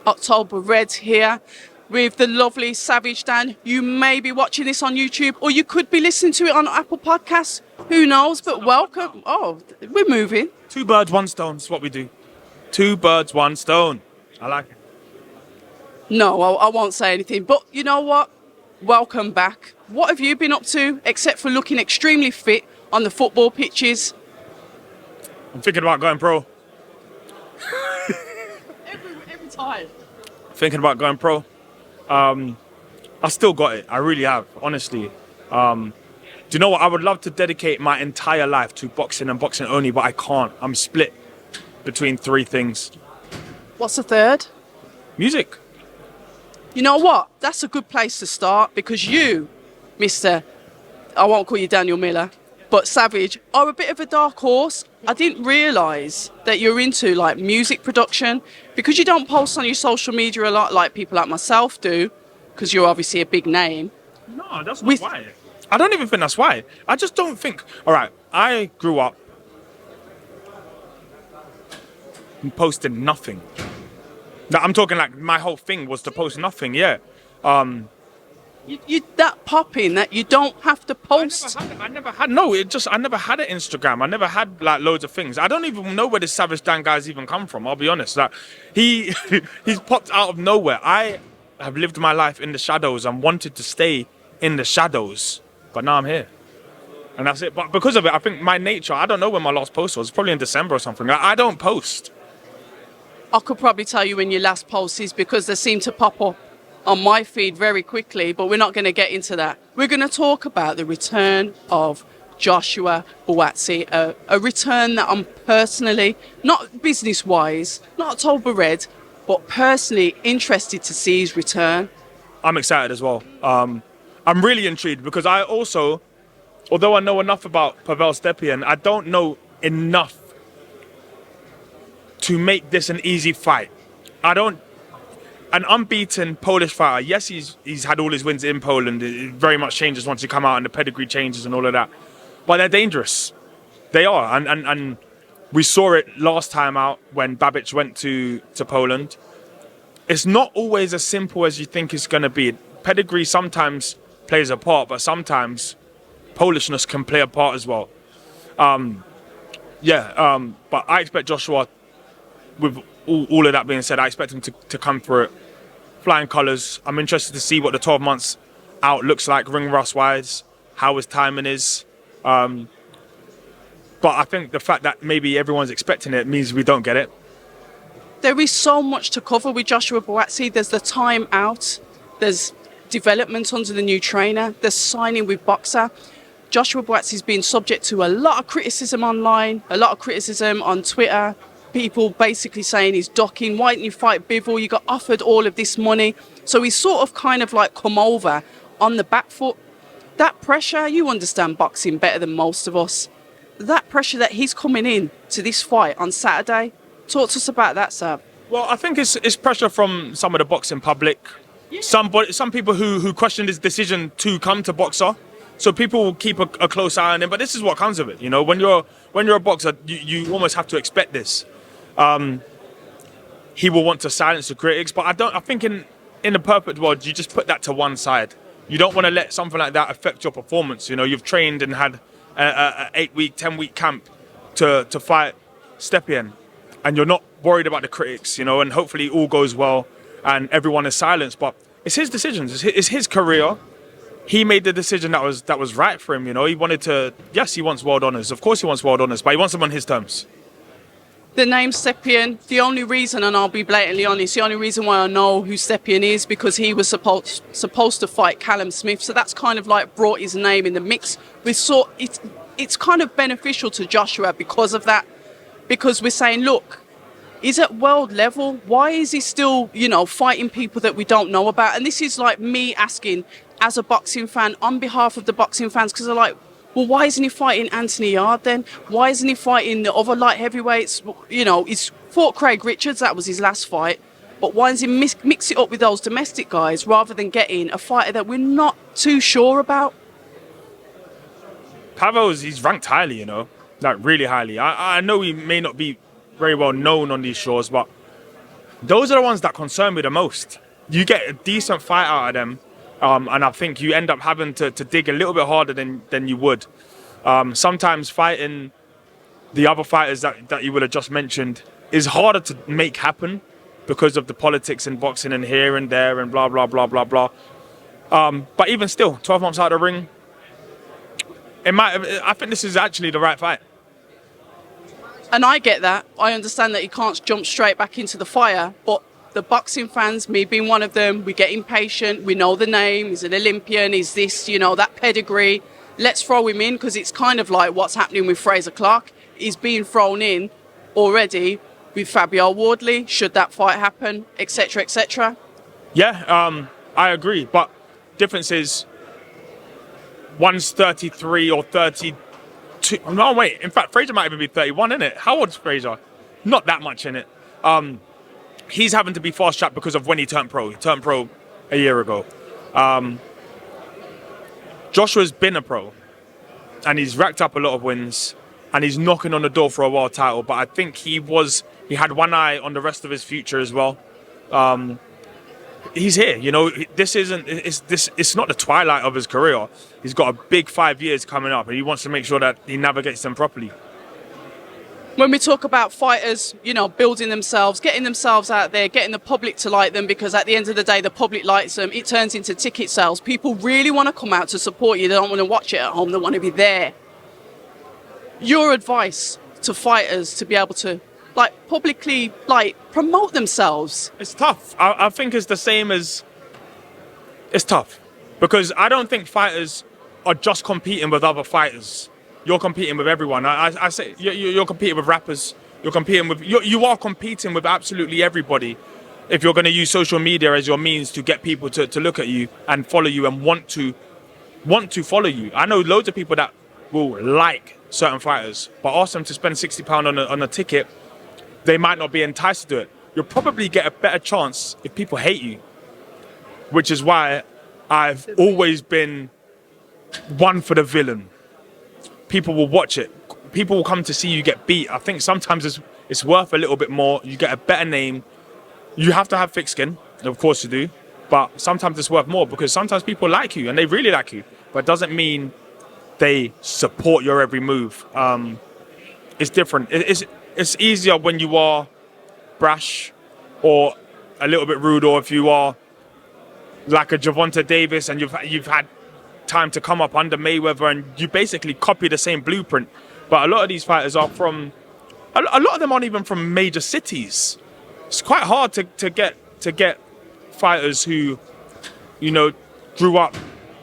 October Red here with the lovely Savage Dan. You may be watching this on YouTube, or you could be listening to it on Apple Podcasts. Who knows? But welcome. Oh, we're moving. Two birds, one stone is what we do. Two birds, one stone. I like it. No, I won't say anything. But you know what? Welcome back. What have you been up to, except for looking extremely fit on the football pitches? I'm thinking about going pro. every time. Thinking about going pro. I still got it. I really have, honestly. Do you know what? I would love to dedicate my entire life to boxing and boxing only, but I can't. I'm split between three things. What's the third? Music. You know what? That's a good place to start, because you, Mr. I won't call you Daniel Miller, but Savage, are a bit of a dark horse. I didn't realise that you're into like music production, because you don't post on your social media a lot like people like myself do, because you're obviously a big name. No, that's not why. I don't even think that's why. I just don't think... All right, I grew up posting nothing. Now, I'm talking like my whole thing was to post nothing, yeah. You that popping that you don't have to post. I never had an Instagram. I never had like loads of things. I don't even know where this Savage Dan guy's even come from. I'll be honest. Like he's popped out of nowhere. I have lived my life in the shadows and wanted to stay in the shadows, but now I'm here, and that's it. But because of it, I think my nature. I don't know when my last post was. Probably in December or something. I don't post. I could probably tell you when your last post is, because they seem to pop up on my feed very quickly, but we're not going to get into that. We're going to talk about the return of Joshua Buatsi, a return that I'm personally, not business-wise, not October Red, but personally interested to see his return. I'm excited as well. I'm really intrigued because I also, although I know enough about Pavel Stepien, I don't know enough to make this an easy fight. An unbeaten Polish fighter, yes, he's had all his wins in Poland. It very much changes once you come out and the pedigree changes and all of that. But they're dangerous. They are. And we saw it last time out when Babic went to Poland. It's not always as simple as you think it's going to be. Pedigree sometimes plays a part, but sometimes Polishness can play a part as well. But I expect Joshua, with all of that being said, I expect him to come through it flying colours. I'm interested to see what the 12 months out looks like ring rust wise, how his timing is. But I think the fact that maybe everyone's expecting it means we don't get it. There is so much to cover with Joshua Buatsi. There's the time out, there's development under the new trainer, there's signing with Boxer. Joshua Buatsi's been subject to a lot of criticism online, a lot of criticism on Twitter. People basically saying he's ducking. Why didn't you fight Bivol? You got offered all of this money. So he's sort of kind of like come over on the back foot. That pressure, you understand boxing better than most of us. That pressure that he's coming in to this fight on Saturday. Talk to us about that, Sab. Well, I think it's pressure from some of the boxing public. Yeah. Some people who questioned his decision to come to Boxer. So people will keep a close eye on him. But this is what comes of it. You know, when you're a boxer, you almost have to expect this. He will want to silence the critics, but I think in the perfect world, you just put that to one side. You don't want to let something like that affect your performance. You know, you've trained and had a 8-week, 10-week camp to fight Stepien, and you're not worried about the critics, you know, and hopefully all goes well and everyone is silenced. But it's his decisions. It's his career. He made the decision that was right for him, you know. He wanted to, yes, he wants world honours. Of course he wants world honours, but he wants them on his terms. The name Stepien, the only reason, and I'll be blatantly honest, the only reason why I know who Stepien is because he was supposed to fight Callum Smith. So that's kind of like brought his name in the mix. It's kind of beneficial to Joshua because of that. Because we're saying, look, he's at world level. Why is he still, you know, fighting people that we don't know about? And this is like me asking as a boxing fan on behalf of the boxing fans, because they're like, well, why isn't he fighting Anthony Yard then? Why isn't he fighting the other light heavyweights? You know, he's fought Craig Richards, that was his last fight. But why does he mix it up with those domestic guys rather than getting a fighter that we're not too sure about? Pavel's, he's ranked highly, you know, like really highly. I know he may not be very well known on these shores, but those are the ones that concern me the most. You get a decent fight out of them, and I think you end up having to dig a little bit harder than you would. Sometimes fighting the other fighters that you would have just mentioned is harder to make happen because of the politics in boxing and here and there and blah, blah, blah, blah, blah. But even still, 12 months out of the ring, I think this is actually the right fight. And I get that. I understand that he can't jump straight back into the fire, but the boxing fans, me being one of them, we get impatient. We know the name. He's an Olympian. He's this, that pedigree. Let's throw him in, because it's kind of like what's happening with Fraser Clark. He's being thrown in already with Fabio Wardley, should that fight happen, etc., etc. Yeah, I agree. But difference is one's 33 or 32. No, wait. In fact, Fraser might even be 31, isn't it? How old's Fraser? Not that much in it. He's having to be fast-tracked because of when he turned pro. He turned pro a year ago. Joshua's been a pro, and he's racked up a lot of wins, and he's knocking on the door for a world title. But I think he had one eye on the rest of his future as well. He's here, it's not the twilight of his career. He's got a big 5 years coming up, and he wants to make sure that he navigates them properly. When we talk about fighters, building themselves, getting themselves out there, getting the public to like them, because at the end of the day, the public likes them, it turns into ticket sales. People really want to come out to support you. They don't want to watch it at home. They want to be there. Your advice to fighters to be able to publicly promote themselves? It's tough. I think it's the same as... It's tough. Because I don't think fighters are just competing with other fighters. You're competing with everyone. I say you're competing with rappers. You are competing with absolutely everybody. If you're going to use social media as your means to get people to look at you and follow you and want to follow you. I know loads of people that will like certain fighters, but ask them to spend £60 on a ticket, they might not be enticed to do it. You'll probably get a better chance if people hate you, which is why I've always been one for the villain. People will watch it. People will come to see you get beat. I think sometimes it's worth a little bit more. You get a better name. You have to have thick skin, of course you do, but sometimes it's worth more because sometimes people like you and they really like you, but it doesn't mean they support your every move. It's different. It's easier when you are brash or a little bit rude, or if you are like a Gervonta Davis and you've had time to come up under Mayweather and you basically copy the same blueprint. But a lot of these fighters are from, a lot of them aren't even from major cities. It's quite hard to get fighters who, grew up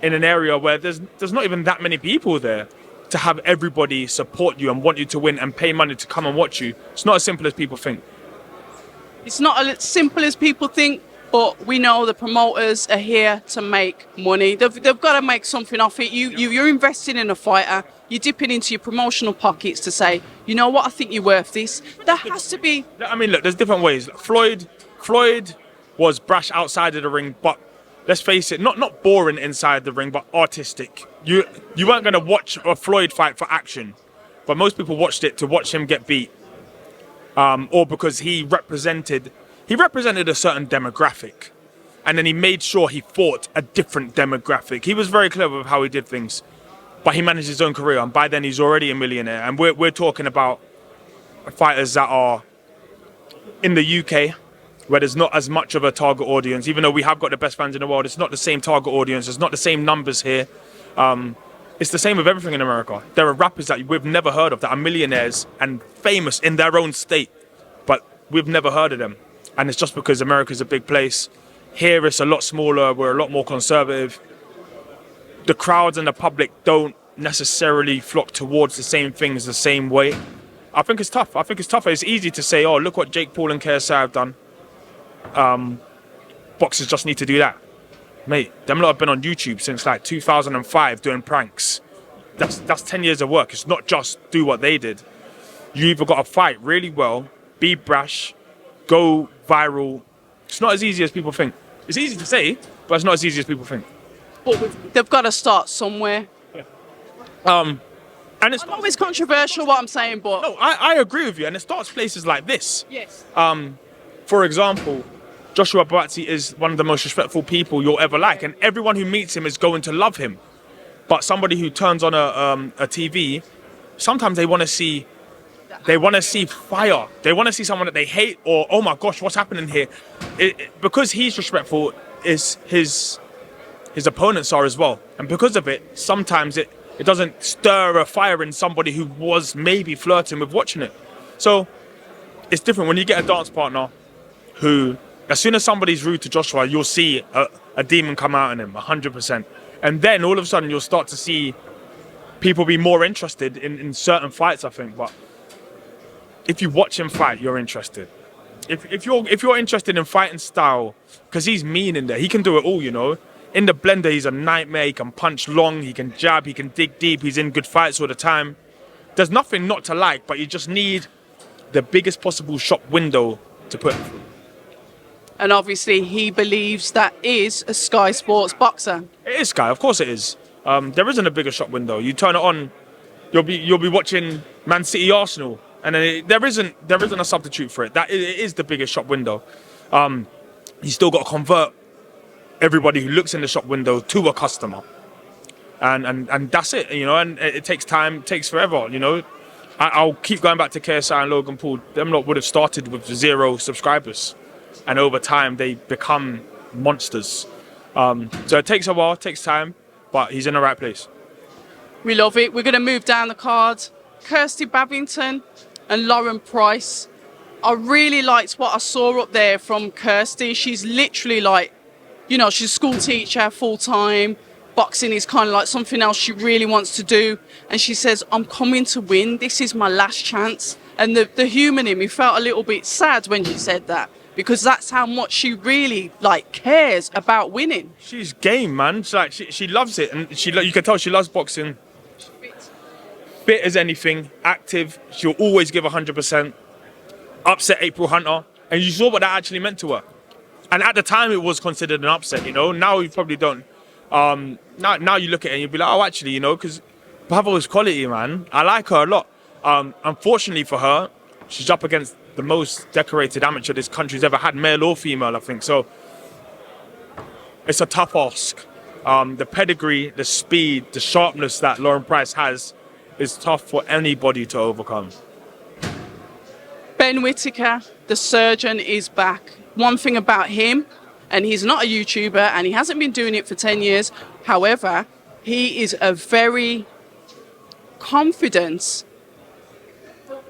in an area where there's not even that many people there to have everybody support you and want you to win and pay money to come and watch you. It's not as simple as people think. It's not as simple as people think, but we know the promoters are here to make money. They've got to make something off it. You're investing in a fighter. You're dipping into your promotional pockets to say, you know what, I think you're worth this. There has to be... I mean, look, there's different ways. Floyd was brash outside of the ring, but let's face it, not boring inside the ring, but artistic. You weren't going to watch a Floyd fight for action, but most people watched it to watch him get beat, or because he represented a certain demographic, and then he made sure he fought a different demographic. He was very clever with how he did things, but he managed his own career, and by then he's already a millionaire. And we're talking about fighters that are in the UK, where there's not as much of a target audience. Even though we have got the best fans in the world, it's not the same target audience. It's not the same numbers here. It's the same with everything in America. There are rappers that we've never heard of that are millionaires and famous in their own state, but we've never heard of them. And it's just because America's a big place. Here it's a lot smaller. We're a lot more conservative. The crowds and the public don't necessarily flock towards the same things the same way. I think it's tough. It's easy to say, oh, look what Jake Paul and KSI have done. Boxers just need to do that. Mate, them lot have been on YouTube since like 2005 doing pranks. That's 10 years of work. It's not just do what they did. You either got to fight really well, be brash, go viral. It's not as easy as people think. It's easy to say, but it's not as easy as people think. But they've got to start somewhere. And it's I know it's controversial what I'm saying, but... No, I agree with you, and it starts places like this. Yes. for example, Joshua Buatsi is one of the most respectful people you'll ever like, and everyone who meets him is going to love him. But somebody who turns on a TV, sometimes they want to see fire. They want to see someone that they hate, or oh my gosh, what's happening here? Because he's respectful, is his opponents are as well, and because of it, sometimes it doesn't stir a fire in somebody who was maybe flirting with watching it. So it's different when you get a dance partner who, as soon as somebody's rude to Joshua, you'll see a demon come out in him, 100%. And then all of a sudden you'll start to see people be more interested in certain fights, I think. But if you watch him fight, you're interested. If you're interested in fighting style, because he's mean in there, he can do it all, you know. In the blender, he's a nightmare. He can punch long, he can jab, he can dig deep. He's in good fights all the time. There's nothing not to like, but you just need the biggest possible shop window to put him through. And obviously, he believes that is a Sky Sports boxer. It is Sky, of course it is. There isn't a bigger shop window. You turn it on, you'll be watching Man City Arsenal, and then there isn't a substitute for it. It is the biggest shop window. You still got to convert everybody who looks in the shop window to a customer, and that's it, you know. And it takes time, it takes forever, you know. I'll keep going back to KSI and Logan Paul. Them lot would have started with 0 subscribers, and over time they become monsters. So it takes a while, it takes time, but he's in the right place. We love it. We're going to move down the card. Kirsty Babington and Lauren Price. I really liked what I saw up there from Kirsty. She's literally like, you know, she's a school teacher full-time. Boxing is kind of like something else she really wants to do. And she says, I'm coming to win. This is my last chance. And the human in me felt a little bit sad when she said that, because that's how much she really like cares about winning. She's game, man. She's like, she loves it, and you can tell she loves boxing. Fit as anything, active. She'll always give 100%. Upset April Hunter, and you saw what that actually meant to her. And at the time, it was considered an upset. You know, now you probably don't. Now you look at it and you'll be like, oh, actually, you know, because Bravo is quality, man. I like her a lot. Unfortunately for her, she's up against the most decorated amateur this country's ever had, male or female, I think. So it's a tough ask. The pedigree, the speed, the sharpness that Lauren Price has is tough for anybody to overcome. Ben Whittaker, the surgeon, is back. One thing about him, and he's not a YouTuber and he hasn't been doing it for 10 years. However, he is a very confident,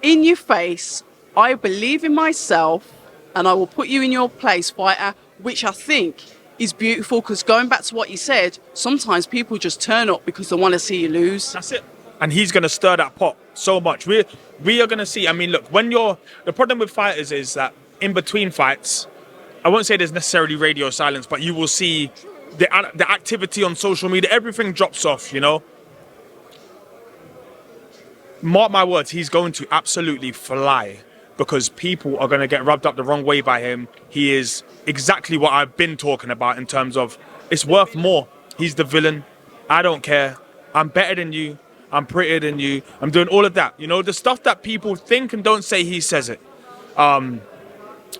in your face, I believe in myself and I will put you in your place fighter, which I think is beautiful, because going back to what you said, sometimes people just turn up because they want to see you lose. That's it. And he's going to stir that pot so much. We are going to see. I mean, look, the problem with fighters is that in between fights, I won't say there's necessarily radio silence, but you will see the activity on social media. Everything drops off, you know. Mark my words, he's going to absolutely fly, because people are going to get rubbed up the wrong way by him. He is exactly what I've been talking about in terms of it's worth more. He's the villain. I don't care. I'm better than you. I'm prettier than you. I'm doing all of that. You know, the stuff that people think and don't say, he says it.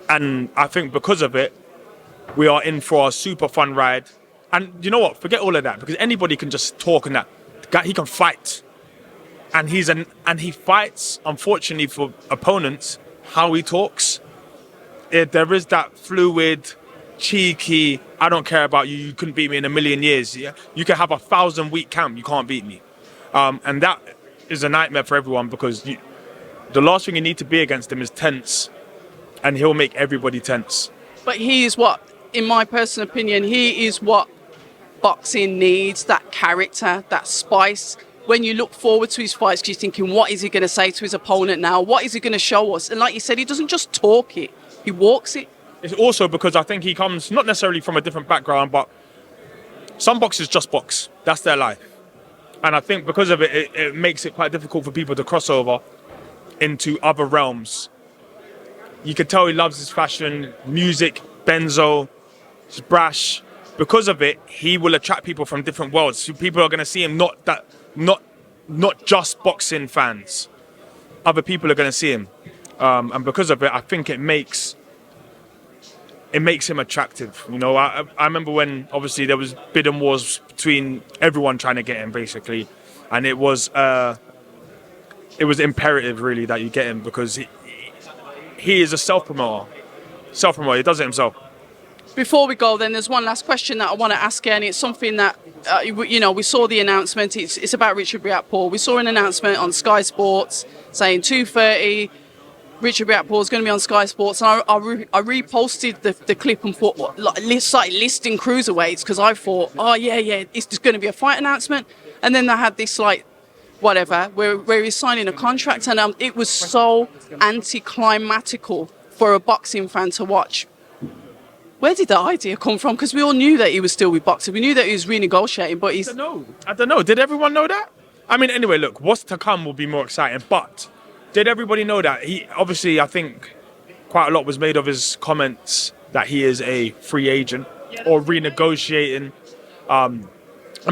And I think because of it, we are in for a super fun ride. And you know what? Forget all of that, because anybody can just talk and that. The guy, he can fight. And he fights, unfortunately for opponents, how he talks. There is that fluid, cheeky, I don't care about you, you couldn't beat me in a million years. Yeah? You can have 1,000-week camp, you can't beat me. And that is a nightmare for everyone, because the last thing you need to be against him is tense, and he'll make everybody tense. But he is what, in my personal opinion, he is what boxing needs, that character, that spice. When you look forward to his fights, you're thinking, what is he going to say to his opponent now? What is he going to show us? And like you said, he doesn't just talk it, he walks it. It's also because I think he comes not necessarily from a different background, but some boxers just box. That's their life. And I think because of it, it makes it quite difficult for people to cross over into other realms. You can tell he loves his fashion, music, benzo, he's brash. Because of it, he will attract people from different worlds. So people are going to see him not just boxing fans. Other people are going to see him. And because of it, I think it makes it makes him attractive. You know, I remember when obviously there was bidding wars between everyone trying to get him basically, and it was imperative really that you get him because he is a self-promoter. He does it himself. Before we go, then there's one last question that I want to ask you, and it's something that we saw the announcement. It's about Richard Riakporhe. We saw an announcement on Sky Sports saying 2:30. Richard Riakporhe is going to be on Sky Sports, and I reposted the clip and thought, started listing cruiserweights because I thought, oh yeah, it's just going to be a fight announcement, and then they had this where he's signing a contract, and it was so anticlimactical for a boxing fan to watch. Where did the idea come from? Because we all knew that he was still with boxing. We knew that he was renegotiating, but he's... I don't know. Did everyone know that? I mean, anyway, look, what's to come will be more exciting. But did everybody know that? I think quite a lot was made of his comments that he is a free agent or renegotiating. And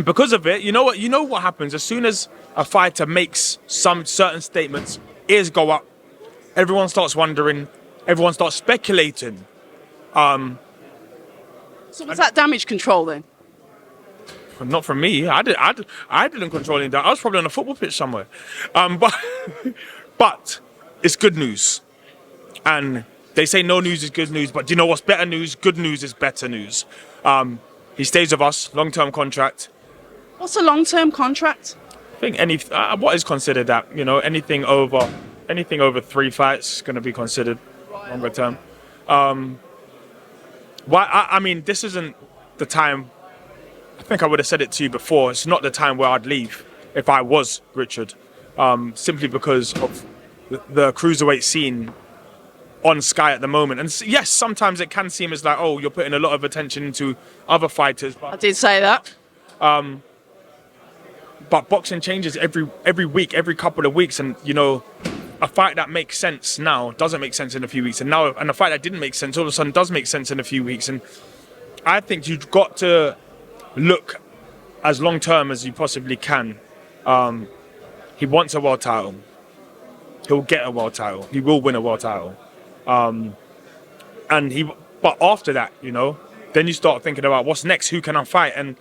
because of it, you know what happens? As soon as a fighter makes some certain statements, ears go up, everyone starts wondering, everyone starts speculating. So was that damage control then? Not from me. I didn't control any of that. I was probably on a football pitch somewhere. But it's good news. And they say no news is good news. But do you know what's better news? Good news is better news. He stays with us, long-term contract. What's a long-term contract? I think what is considered that? You know, anything over 3 fights is going to be considered longer term. I mean, this isn't the time. I think I would have said it to you before. It's not the time where I'd leave if I was Richard, simply because of the cruiserweight scene on Sky at the moment. And yes, sometimes it can seem as like, oh, you're putting a lot of attention into other fighters. But, I did say that. But boxing changes every week, every couple of weeks, and you know, a fight that makes sense now doesn't make sense in a few weeks, and a fight that didn't make sense all of a sudden does make sense in a few weeks. And I think you've got to look as long term as you possibly can. He wants a world title. He'll get a world title. He will win a world title. But after that, you know, then you start thinking about what's next. Who can I fight? And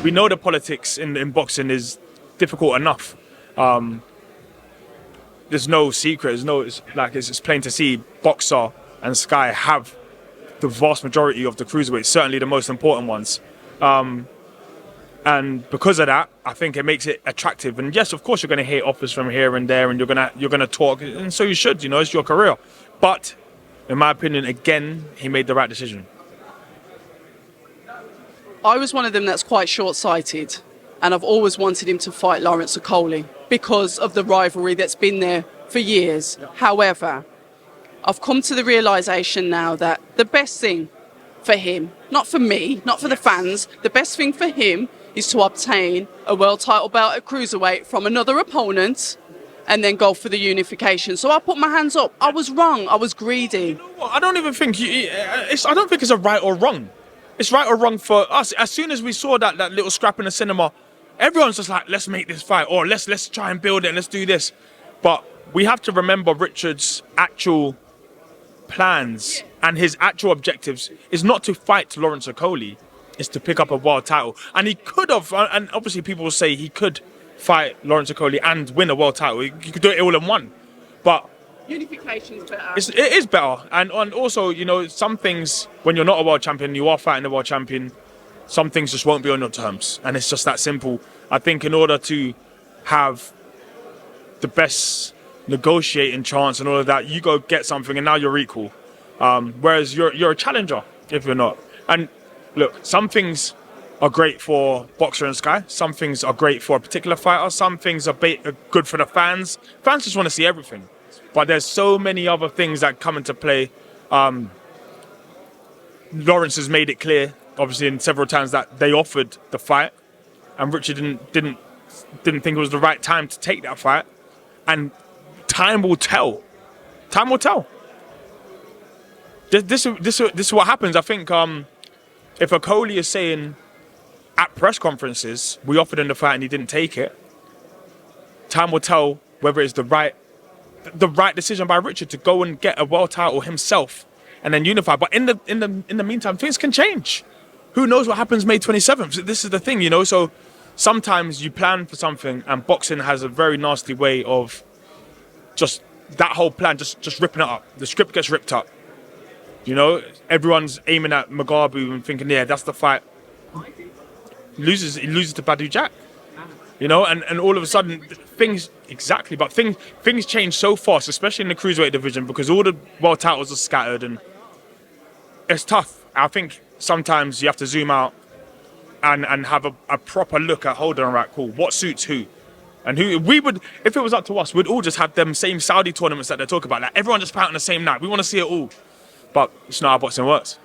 we know the politics in boxing is difficult enough. There's no secret. It's plain to see. Boxer and Sky have the vast majority of the cruiserweights, certainly the most important ones. And because of that, I think it makes it attractive. And yes, of course, you're going to hear offers from here and there, and you're gonna talk, and so you should. You know, it's your career. But in my opinion, again, he made the right decision. I was one of them that's quite short-sighted, and I've always wanted him to fight Lawrence Okoli because of the rivalry that's been there for years. Yeah. However, I've come to the realisation now that the best thing for him, not for me, not for the fans, the best thing for him is to obtain a world title belt at cruiserweight from another opponent and then go for the unification. So I put my hands up. I was wrong. I was greedy. You know what? I don't even think I don't think it's a right or wrong. It's right or wrong for us. As soon as we saw that little scrap in the cinema, everyone's just like, let's make this fight, or let's try and build it, and let's do this. But we have to remember Richard's actual plans and his actual objectives is not to fight Lawrence Okoli, it's to pick up a world title. And he could have, and obviously people will say he could fight Lawrence Okoli and win a world title. He could do it all in one. But unification is better. It is better. And also, you know, some things, when you're not a world champion, you are fighting a world champion, some things just won't be on your terms. And it's just that simple. I think in order to have the best negotiating chance and all of that, you go get something and now you're equal. Whereas you're a challenger if you're not. And look, some things are great for Boxer and Sky. Some things are great for a particular fighter. Some things are good for the fans. Fans just want to see everything. But there's so many other things that come into play. Lawrence has made it clear, obviously, in several times that they offered the fight, and Richard didn't think it was the right time to take that fight. And time will tell. Time will tell. This is what happens. I think if Okoli is saying at press conferences we offered him the fight and he didn't take it, time will tell whether it's the right decision by Richard to go and get a world title himself and then unify. But in the meantime, things can change. Who knows what happens May 27th? This is the thing, you know. So sometimes you plan for something, and boxing has a very nasty way of just that whole plan just ripping it up. The script gets ripped up. You know, everyone's aiming at Mugabe and thinking, yeah, that's the fight. He loses to Badu Jack. You know, and all of a sudden things change so fast, especially in the cruiserweight division, because all the world titles are scattered and it's tough. I think sometimes you have to zoom out and have a proper look at, hold on, right, cool, what suits who? And who we would, if it was up to us, we'd all just have them same Saudi tournaments that they talk about. Like everyone just fight on the same night. We want to see it all. But it's not how boxing works.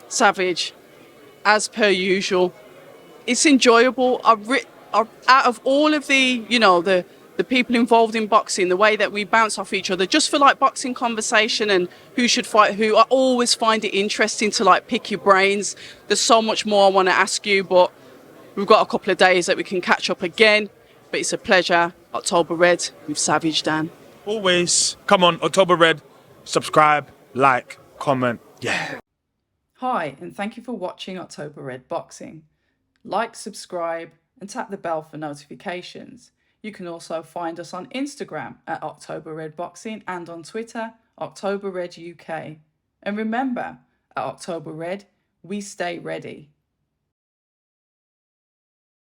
Savage, as per usual. It's enjoyable. Out of all of the, you know, the people involved in boxing, the way that we bounce off each other, just for like boxing conversation and who should fight who, I always find it interesting to like pick your brains. There's so much more I want to ask you, but we've got a couple of days that we can catch up again. But it's a pleasure. October Red with Savage Dan. Always. Come on, October Red. Subscribe, like, comment. Yeah. Hi, and thank you for watching October Red Boxing. Like, subscribe, and tap the bell for notifications. You can also find us on Instagram at October Red Boxing and on Twitter, October Red UK. And remember, at October Red, we stay ready.